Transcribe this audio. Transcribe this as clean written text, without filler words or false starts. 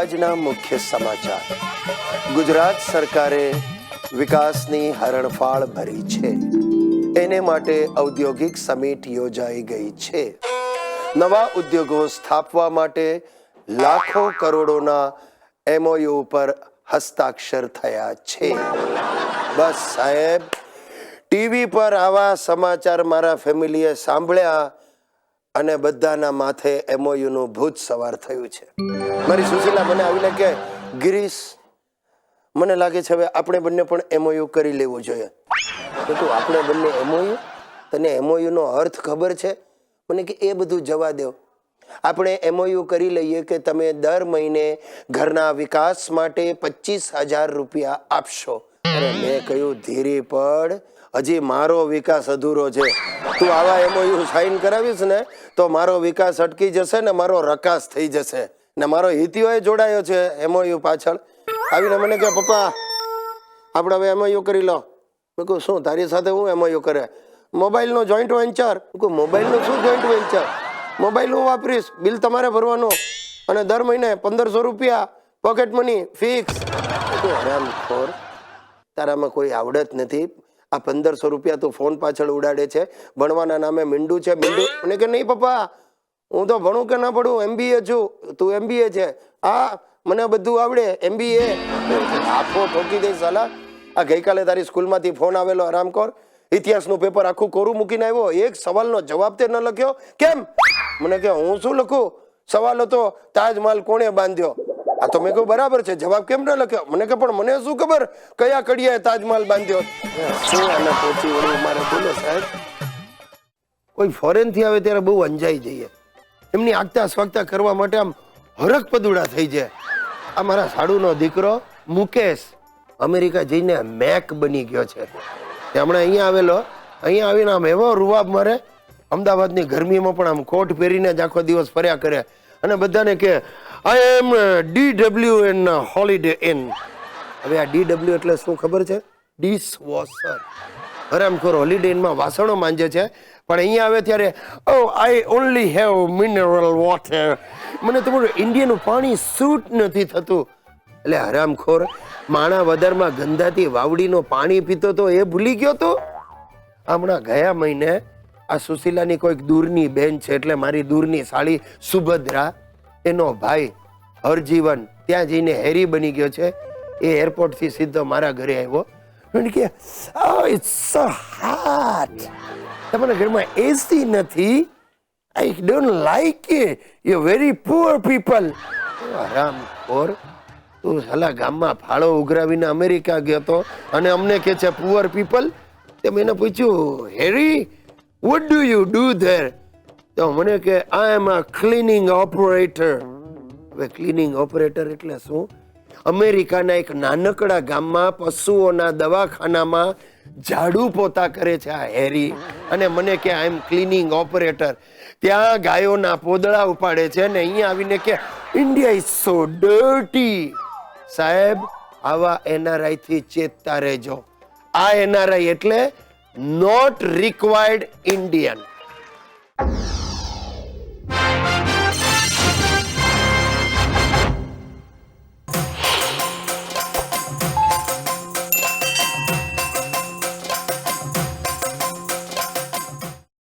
આજના મુખ્ય સમાચાર. ગુજરાત સરકારે વિકાસની હરણફાળ ભરી છે. એને માટે ઔદ્યોગિક સમિટ યોજાઈ ગઈ છે. નવા ઉદ્યોગો સ્થાપવા માટે લાખો કરોડોના MOU પર હસ્તાક્ષર થયા છે. બસ સાહેબ, ટીવી પર આવા સમાચાર મારા ફેમિલીએ સાંભળ્યા અને બધાના માથે MOU નું ભૂત સવાર થયું છે. મારી સુશીલા મને આવીને કે, ગિરીશ, મને લાગે છે હવે આપણે બંને પણ MOU કરી લેવું જોઈએ. તો આપણે બંને MOU? તને MOU નો અર્થ ખબર છે? મને કે એ બધું જવા દો. આપણે MOU કરી લઈએ કે તમે દર મહિને ઘરના વિકાસ માટે 25,000 રૂપિયા આપશો. અરે મેં કહ્યું, ધીરી પડ, હજી મારો વિકાસ અધૂરો છે. તું આવા MOU સાઇન કરાવીશ ને તો મારો વિકાસ અટકી જશે ને મારો રકાસ થઈ જશે. ને મારો હિતિયો જોડાયો છે MOU પાછળ. આવીને મને કે, પપ્પા આપણે હવે MOU કરી લો. મેં કહું, શું તારી સાથે હું MOU કરે? મોબાઈલનો જોઈન્ટ વેન્ચર. મોબાઈલનું શું જોઈન્ટ વેન્ચર? મોબાઈલ હું વાપરીશ, બિલ તમારે ભરવાનું અને દર મહિને 1,500 રૂપિયા પોકેટ મની ફિક્સ. હરામખોર, તારામાં કોઈ આવડત નથી. આ 1,500 રૂપિયા તું ફોન પાછળ ઉડાડે છે. ભણવાના નામે મીંડું છે મીંડું. મને કે નહીં પપ્પા, હું તો ભણું કે ના ભણું, MBA છું. તું MBA છે? હા, મને બધું આવડે. MBA આખો ઠોકી દઈશ સાલા. આ ગઈકાલે તારી સ્કૂલમાંથી ફોન આવેલો, હરામખોર. ઇતિહાસનું પેપર આખું કોરું મૂકીને આવ્યો, એક સવાલનો જવાબ તે ન લખ્યો. કેમ? મને કે, હું શું લખું? સવાલ હતો તાજમહાલ કોણે બાંધ્યો. આ તો મેં કહ્યું બરાબર છે, જવાબ કેમ ન લખ્યો? મને કે, પણ મને શું ખબર કયા કડિયાએ તાજમહાલ બાંધ્યો. શું આને પહોંચી વળ્યું મારે? બોલો સાહેબ, કોઈ ફોરેન થી આવે ત્યારે બહુ અંજાઈ જઈએ. એમની આગતા સ્વાગતા કરવા માટે આમ હરખ પદુડા થઈ જાય. આ મારા સાડુનો દીકરો મુકેશ અમેરિકા જઈને મેક બની ગયો છે. હમણાં અહીંયા આવેલો, અહીંયા આવીને આમ એવો રૂવાબ મારે. અમદાવાદની ગરમીમાં પણ આમ કોટ પહેરીને જ આખો દિવસ ફર્યા કરે અને બધાને કે, I am DW in holiday inn. હવે આ DW એટલે શું ખબર છે? Dish washer. હરામખોર હોલિડે ઇનમાં વાસણો માંજે છે, પણ અહીંયા આવે ત્યારે oh I only have mineral water. મને તમારું ઇન્ડિયનનું પાણી સૂટ નથી થતું. એટલે હરામખોર, માણા વદરમાં ગંધાતી વાવડીનો પાણી પીતો તો એ ભૂલી ગયો તો. હમણાં ગયા મહિને આ સુશીલાની કોઈક દૂરની બેન છે, એટલે મારી દૂરની સાળી સુભદ્રા, એનો ભાઈ હરજીવન ત્યાં જઈને હેરી બની ગયો છે. એ એરપોર્ટથી સીધો મારા ઘરે આવ્યો. કે ઇટ્સ સો હોટ, તમારા ઘરમાં AC નથી. I don't like it, you very poor people. હરામખોર, તું સાલા ગામમાં ફાળો ઉઘરાવીને અમેરિકા ગયો તો અને અમને કે છે પુઅર પીપલ. તે મેં પૂછ્યું, હેરી, what do you do there? તો મને કે, I am a cleaning operator. હવે ક્લીનિંગ ઓપરેટર એટલે શું? અમેરિકાના એક નાનકડા ગામમાં પશુઓના દવાખાનામાં ઝાડુ પોતા કરે છે આ હેરી. અને મને કે, આઈ એમ ક્લીનિંગ ઓપરેટર. ત્યાં ગાયોના પોદળા ઉપાડે છે અને અહીંયા આવીને કે, ઇન્ડિયા ઇઝ સો ડર્ટી. સાહેબ, આવા NRI થી ચેતતા રહેજો. આ NRI એટલે નોટ રિક્વાયર્ડ ઇન્ડિયન.